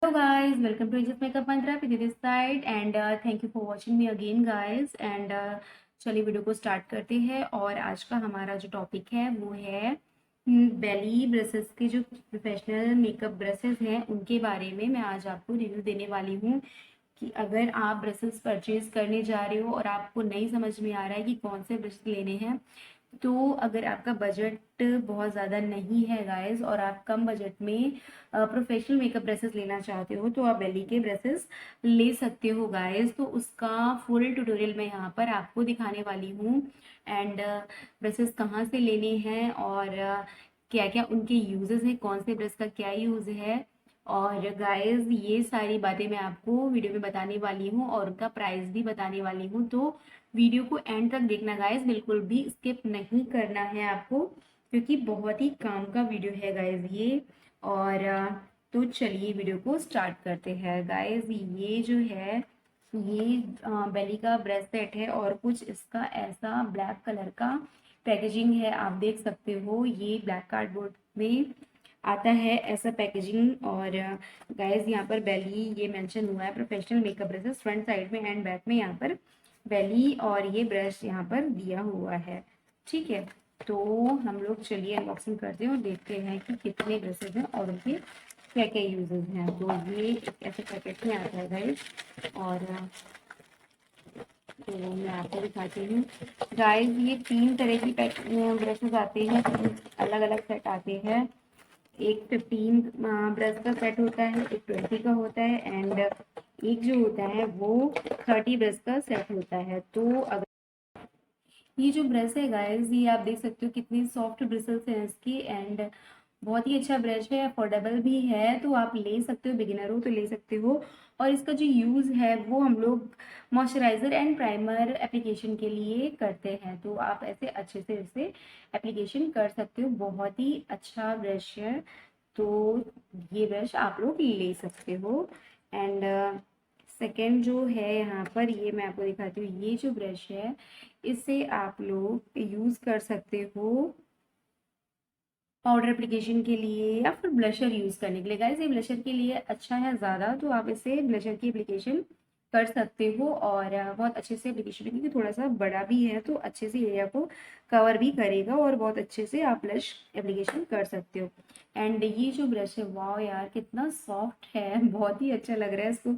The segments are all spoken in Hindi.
Hello guys, welcome to Aegis Makeup Mantra with this side and thank you for watching me again guys and चलिए वीडियो को स्टार्ट करते हैं। और आज का हमारा जो टॉपिक है वो है बेली ब्रशेस के जो प्रोफेशनल मेकअप ब्रशेस हैं उनके बारे में मैं आज आपको रिव्यू देने वाली हूँ कि अगर आप ब्रशेस परचेज करने जा रहे हो और आपको नहीं समझ में आ रहा है कि कौन से ब्रश लेने हैं, तो अगर आपका बजट बहुत ज़्यादा नहीं है गाइस और आप कम बजट में प्रोफेशनल मेकअप ब्रशेस लेना चाहते हो तो आप बेली के ब्रशेस ले सकते हो गाइस। तो उसका फुल ट्यूटोरियल मैं यहाँ पर आपको दिखाने वाली हूँ एंड ब्रशेस कहाँ से लेने हैं और क्या क्या उनके यूजेस हैं, कौन से ब्रश का क्या यूज़ है और गाइस ये सारी बातें मैं आपको वीडियो में बताने वाली हूँ और उनका प्राइस भी बताने वाली हूँ। तो वीडियो को एंड तक देखना गाइस, बिल्कुल भी स्किप नहीं करना है आपको क्योंकि बहुत ही काम का वीडियो है गाइस ये। और तो चलिए वीडियो को स्टार्ट करते हैं गाइस। ये जो है ये बेली का ब्रश सेट है और कुछ इसका ऐसा ब्लैक कलर का पैकेजिंग है, आप देख सकते हो। ये ब्लैक कार्डबोर्ड में आता है ऐसा पैकेजिंग। और गाइस यहाँ पर बेली ये मेंशन हुआ है professional makeup brushes front side में एंड बैक में यहाँ पर बेली और ये ब्रश यहाँ पर दिया हुआ है। ठीक है, तो हम लोग चलिए अनबॉक्सिंग करते हैं और देखते हैं कि कितने ब्रशेज हैं और उनके क्या क्या यूजेस हैं। तो ये एक ऐसे पैकेट में आता है गाइस और तो मैं आपको दिखाती हूँ गाइस। ये 3 तरह की ब्रशेज आते हैं, 3 अलग अलग सेट आते हैं। एक 15 ब्रश का सेट होता है, एक 20 का होता है एंड एक जो होता है वो 30 ब्रश का सेट होता है। तो अगर ये जो ब्रश है गाइस, ये आप देख सकते हो कितनी सॉफ्ट ब्रिसल्स हैं इसकी एंड बहुत ही अच्छा ब्रश है, अफोर्डेबल भी है, तो आप ले सकते हो, बिगिनर हो तो ले सकते हो। और इसका जो यूज़ है वो हम लोग मॉइस्चराइजर एंड प्राइमर एप्लीकेशन के लिए करते हैं, तो आप ऐसे अच्छे से इसे एप्लीकेशन कर सकते हो। बहुत ही अच्छा ब्रश है, तो ये ब्रश आप लोग ले सकते हो। एंड सेकेंड जो है यहाँ पर ये मैं आपको दिखाती हूँ। ये जो ब्रश है इसे आप लोग यूज़ कर सकते हो पाउडर एप्लीकेशन के लिए या फिर ब्लशर यूज़ करने के लिए। गाइस ये ब्लशर के लिए अच्छा है ज़्यादा, तो आप इसे ब्लशर की एप्लीकेशन कर सकते हो और बहुत अच्छे से एप्लीकेशन, क्योंकि थोड़ा सा बड़ा भी है तो अच्छे से एरिया को कवर भी करेगा और बहुत अच्छे से आप ब्लश एप्लीकेशन कर सकते हो। एंड ये जो ब्रश है, वाह यार कितना सॉफ्ट है, बहुत ही अच्छा लग रहा है इसको।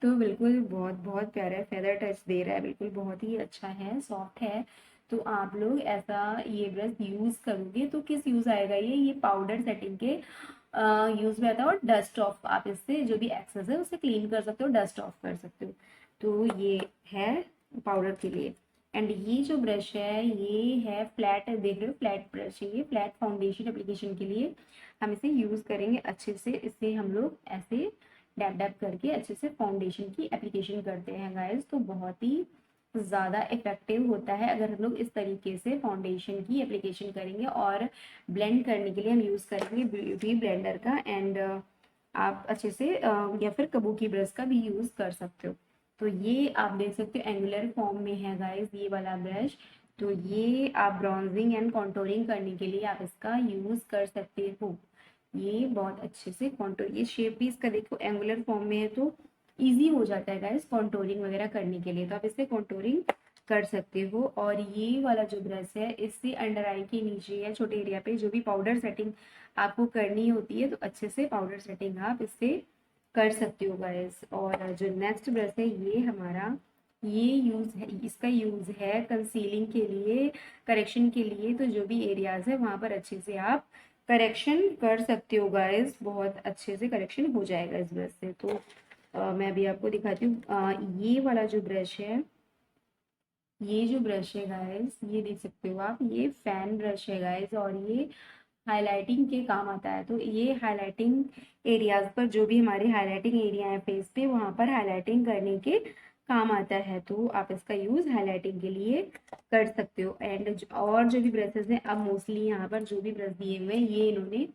तो बिल्कुल बहुत बहुत प्यारा है, फेदर टच दे रहा है, बिल्कुल बहुत ही अच्छा है, सॉफ्ट है। तो आप लोग ऐसा ये ब्रश यूज करोगे तो किस यूज आएगा, ये पाउडर सेटिंग के यूज में आता है। और डस्ट ऑफ, आप इससे जो भी एक्सेस है उसे क्लीन कर सकते हो, डस्ट ऑफ कर सकते हो। तो ये है पाउडर के लिए। एंड ये जो ब्रश है ये है फ्लैट, देख रहे हो फ्लैट ब्रश है, ये फ्लैट फाउंडेशन एप्लीकेशन के लिए हम इसे यूज करेंगे अच्छे से। इसे हम लोग ऐसे डैब डैब करके अच्छे से फाउंडेशन की एप्लीकेशन करते हैं गाइस। तो बहुत ही ज़्यादा इफेक्टिव होता है अगर हम लोग इस तरीके से फाउंडेशन की एप्लीकेशन करेंगे। और ब्लेंड करने के लिए हम यूज़ करेंगे ब्यूटी ब्लेंडर का एंड आप अच्छे से या फिर कबूकी ब्रश का भी यूज़ कर सकते हो। तो ये आप देख सकते हो एंगुलर फॉर्म में है गाइस ये वाला ब्रश। तो ये आप ब्रॉन्जिंग एंड कॉन्टोरिंग करने के लिए आप इसका यूज़ कर सकते हो। ये बहुत अच्छे से कॉन्टोर, ये शेप भी इसका देखो एंगुलर फॉर्म में है तो इजी हो जाता है गाइस कॉन्टोरिंग वगैरह करने के लिए, तो आप इससे कॉन्टोरिंग कर सकते हो। और ये वाला जो ब्रश है इससे अंडर आई के नीचे या छोटे एरिया पे जो भी पाउडर सेटिंग आपको करनी होती है तो अच्छे से पाउडर सेटिंग आप इससे कर सकते हो गाइस। और जो नेक्स्ट ब्रश है ये हमारा, ये यूज है, इसका यूज है कंसीलिंग के लिए, करेक्शन के लिए। तो जो भी एरियाज है वहां पर अच्छे से आप करेक्शन कर सकते हो गाइस, बहुत अच्छे से करेक्शन हो जाएगा इस ब्रश से। तो मैं अभी आपको दिखाती हूँ ये वाला जो ब्रश है, ये जो ब्रश है गाइस ये देख सकते हो आप, ये फैन ब्रश है गाइस और ये हाइलाइटिंग के काम आता है। तो ये हाइलाइटिंग एरियाज पर, जो भी हमारे हाइलाइटिंग एरिया है फेस पे, वहां पर हाइलाइटिंग करने के काम आता है, तो आप इसका यूज हाइलाइटिंग के लिए कर सकते हो। एंड और जो भी ब्रशेज हैं, अब मोस्टली यहाँ पर जो भी ब्रश दिए हुए हैं ये इन्होंने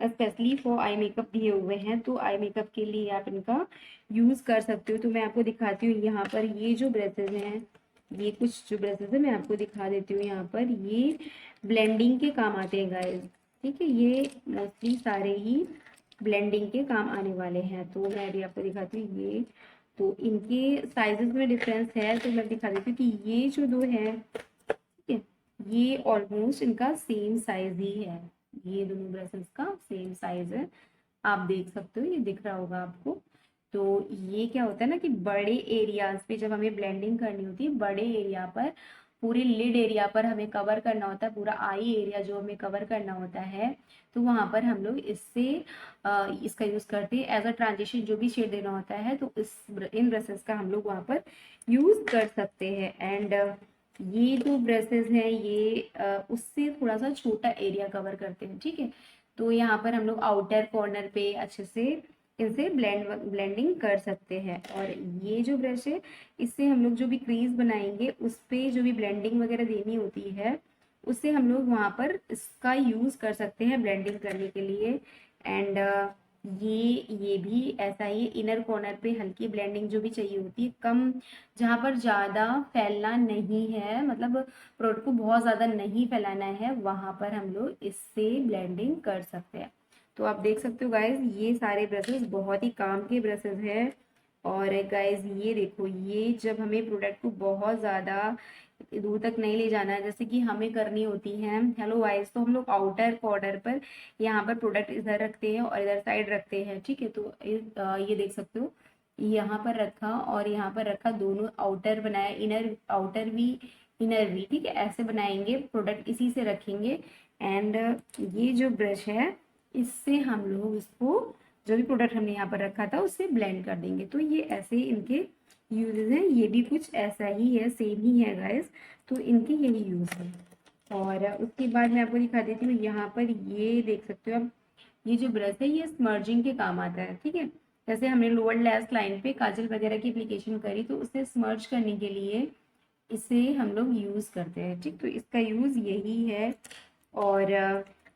स्पेशली फॉर आई मेकअप दिए हुए हैं, तो आई मेकअप के लिए आप इनका यूज कर सकते हो। तो मैं आपको दिखाती हूँ यहाँ पर ये जो ब्रशेज हैं, ये कुछ जो ब्रशेज है मैं आपको दिखा देती हूँ। यहाँ पर ये ब्लेंडिंग के काम आते हैं गाइस, ठीक है। ये मोस्टली सारे ही ब्लेंडिंग के काम आने वाले हैं। तो मैं अभी आपको दिखाती हूँ ये, तो इनके साइजेस में डिफरेंस है, तो मैं दिखा देती हूँ कि ये जो दो है, ठीक है, ये ऑलमोस्ट इनका सेम साइज ही है। ये दोनों ब्रशेस का सेम साइज है, आप देख सकते हो, ये दिख रहा होगा आपको। तो ये क्या होता है ना कि बड़े एरियाज पे जब हमें ब्लेंडिंग करनी होती है, बड़े एरिया पर, पूरे लिड एरिया पर हमें कवर करना होता है, पूरा आई एरिया जो हमें कवर करना होता है, तो वहां पर हम लोग इससे इसका यूज करते हैं एज अ ट्रांजिशन। जो भी शेड देना होता है तो इन ब्रशेस का हम लोग वहां पर यूज कर सकते हैं। एंड ये जो ब्रशेस हैं ये उससे थोड़ा सा छोटा एरिया कवर करते हैं, ठीक है। तो यहाँ पर हम लोग आउटर कॉर्नर पे अच्छे से इनसे ब्लेंडिंग कर सकते हैं। और ये जो ब्रश है, इससे हम लोग जो भी क्रीज बनाएंगे उस पे जो भी ब्लेंडिंग वगैरह देनी होती है, उससे हम लोग वहाँ पर इसका यूज कर सकते हैं ब्लेंडिंग करने के लिए। एंड ये भी ऐसा ही इनर कॉर्नर पे हल्की ब्लेंडिंग जो भी चाहिए होती है, कम, जहाँ पर ज़्यादा फैलना नहीं है, मतलब प्रोडक्ट को बहुत ज़्यादा नहीं फैलाना है, वहाँ पर हम लोग इससे ब्लेंडिंग कर सकते हैं। तो आप देख सकते हो गाइज, ये सारे ब्रशेस बहुत ही काम के ब्रशेस हैं। और गाइज ये देखो, ये जब हमें प्रोडक्ट को बहुत ज़्यादा दूर तक नहीं ले जाना है, जैसे कि हमें करनी होती है हेलो वाइज, तो हम लोग आउटर कॉर्नर पर यहाँ पर प्रोडक्ट इधर रखते हैं और इधर साइड रखते हैं, ठीक है। तो ये देख सकते हो, यहाँ पर रखा और यहाँ पर रखा, दोनों आउटर बनाया, इनर आउटर भी इनर भी, ठीक है, ऐसे बनाएंगे, प्रोडक्ट इसी से रखेंगे। एंड ये जो ब्रश है, इससे हम लोग इसको, जो भी प्रोडक्ट हमने यहाँ पर रखा था उससे ब्लेंड कर देंगे। तो ये ऐसे इनके यूजेस हैं, ये भी कुछ ऐसा ही है, सेम ही है गाइस। तो इनके यही यूज है। और उसके बाद मैं आपको दिखा देती हूँ, यहाँ पर ये देख सकते हो आप, ये जो ब्रश है ये स्मर्जिंग के काम आता है, ठीक है। जैसे हमने लोअर लैश लाइन पे काजल वगैरह की एप्लीकेशन करी, तो उसे स्मर्ज करने के लिए इसे हम लोग यूज करते हैं, ठीक। तो इसका यूज यही है। और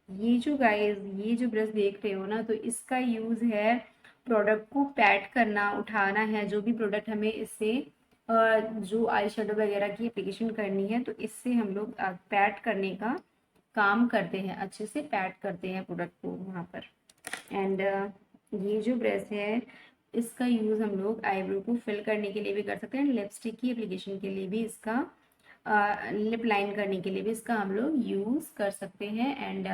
ये जो गाइस, ये जो ब्रश देख रहे हो ना, तो इसका यूज है प्रोडक्ट को पैट करना, उठाना है, जो भी प्रोडक्ट हमें इससे जो आई शेडो वगैरह की एप्लीकेशन करनी है, तो इससे हम लोग पैट करने का काम करते हैं, अच्छे से पैट करते हैं प्रोडक्ट को वहाँ पर। एंड ये जो ब्रश है, इसका यूज़ हम लोग आईब्रो को फिल करने के लिए भी कर सकते हैं, लिपस्टिक की एप्लीकेशन के लिए भी इसका, लिप लाइन करने के लिए भी इसका हम लोग यूज़ कर सकते हैं, एंड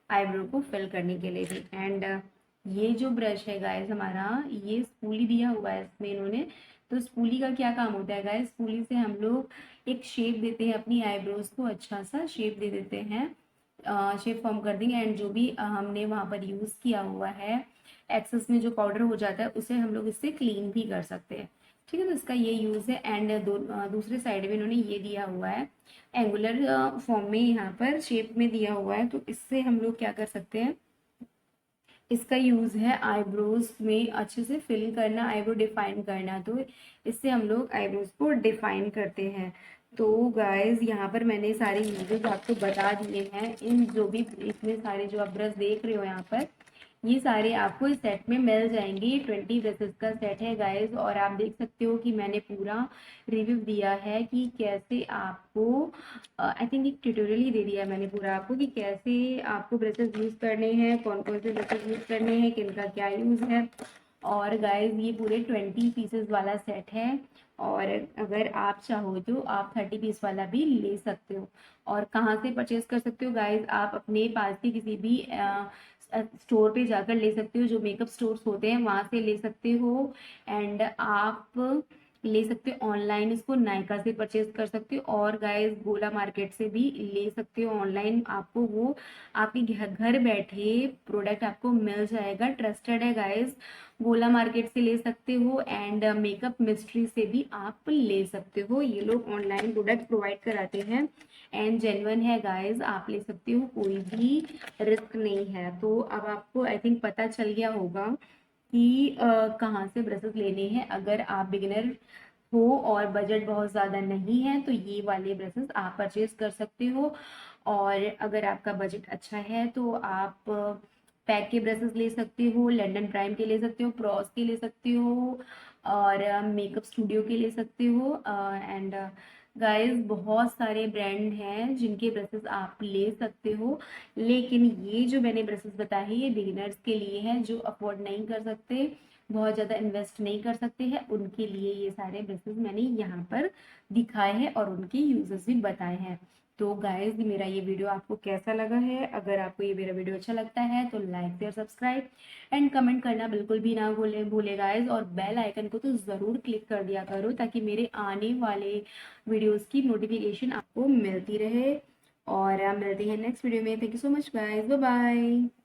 आईब्रो को फिल करने के लिए भी। एंड ये जो ब्रश है गाइस हमारा, ये स्पूली दिया हुआ है इसमें इन्होंने। तो स्पूली का क्या काम होता है गाइस, स्पूली से हम लोग एक शेप देते हैं अपनी आईब्रोज को, अच्छा सा शेप दे देते हैं, शेप फॉर्म कर देंगे। एंड जो भी हमने वहाँ पर यूज़ किया हुआ है, एक्सेस में जो पाउडर हो जाता है, उसे हम लोग इससे क्लीन भी कर सकते हैं, ठीक है। तो इसका ये यूज़ है। एंड दूसरे साइड में इन्होंने ये दिया हुआ है, एंगुलर फॉर्म में यहाँ पर शेप में दिया हुआ है, तो इससे हम लोग क्या कर सकते हैं, इसका यूज़ है आईब्रोज में अच्छे से फिल करना, आईब्रो डिफाइन करना। तो इससे हम लोग आईब्रोज को डिफाइन करते हैं। तो गाइस यहाँ पर मैंने सारे यूजेस आपको बता दिए हैं। इन जो भी इतने सारे जो आप ब्रश देख रहे हो यहाँ पर, ये सारे आपको इस सेट में मिल जाएंगे। 20 ब्रशेस का सेट है गाइस। और आप देख सकते हो कि मैंने पूरा रिव्यू दिया है कि कैसे आपको, आई थिंक एक ट्यूटोरियल ही दे दिया है मैंने पूरा आपको, कि कैसे आपको ब्रशेस यूज करने हैं, कौन कौन से ब्रशेस यूज करने हैं, किनका क्या यूज है। और गाइस ये पूरे 20 पीसेस वाला सेट है। और अगर आप चाहो तो आप 30 पीस वाला भी ले सकते हो। और कहाँ से परचेज कर सकते हो गाइस, आप अपने पास के किसी भी स्टोर पे जाकर ले सकते हो, जो मेकअप स्टोर्स होते हैं वहां से ले सकते हो। एंड आप ले सकते हो ऑनलाइन, इसको नायका से परचेज कर सकते हो, और गाइस गोला मार्केट से भी ले सकते हो ऑनलाइन। आपको वो आपके घर बैठे प्रोडक्ट आपको मिल जाएगा, ट्रस्टेड है गाइस। गोला मार्केट से ले सकते हो, एंड मेकअप मिस्ट्री से भी आप ले सकते हो। ये लोग ऑनलाइन प्रोडक्ट प्रोवाइड कराते हैं एंड जेन्युइन है गाइस, आप ले सकते हो, कोई भी रिस्क नहीं है। तो अब आपको आई थिंक पता चल गया होगा कि कहाँ से ब्रशेस लेने हैं। अगर आप बिगिनर हो और बजट बहुत ज़्यादा नहीं है, तो ये वाले ब्रशेस आप परचेज कर सकते हो। और अगर आपका बजट अच्छा है तो आप पैक के ब्रशेस ले सकते हो, लंदन प्राइम के ले सकते हो, प्रॉस के ले सकते हो, और मेकअप स्टूडियो के ले सकते हो। एंड गाइस बहुत सारे ब्रांड हैं जिनके ब्रशेस आप ले सकते हो, लेकिन ये जो मैंने ब्रशेस बताए हैं ये बिगिनर्स के लिए हैं, जो अफोर्ड नहीं कर सकते, बहुत ज़्यादा इन्वेस्ट नहीं कर सकते हैं, उनके लिए ये सारे ब्रशेस मैंने यहाँ पर दिखाए हैं और उनके यूजेस भी बताए हैं। तो गाइस मेरा ये वीडियो आपको कैसा लगा है? अगर आपको ये मेरा वीडियो अच्छा लगता है तो like share subscribe and comment करना बिल्कुल भी ना भूले गाइस, और बेल आइकन को तो ज़रूर क्लिक कर दिया करो ताकि मेरे आने वाले वीडियोस की नोटिफिकेशन आपको मिलती रहे। और मिलते हैं नेक्स्ट वीडियो में। Thank you so much guys, bye bye.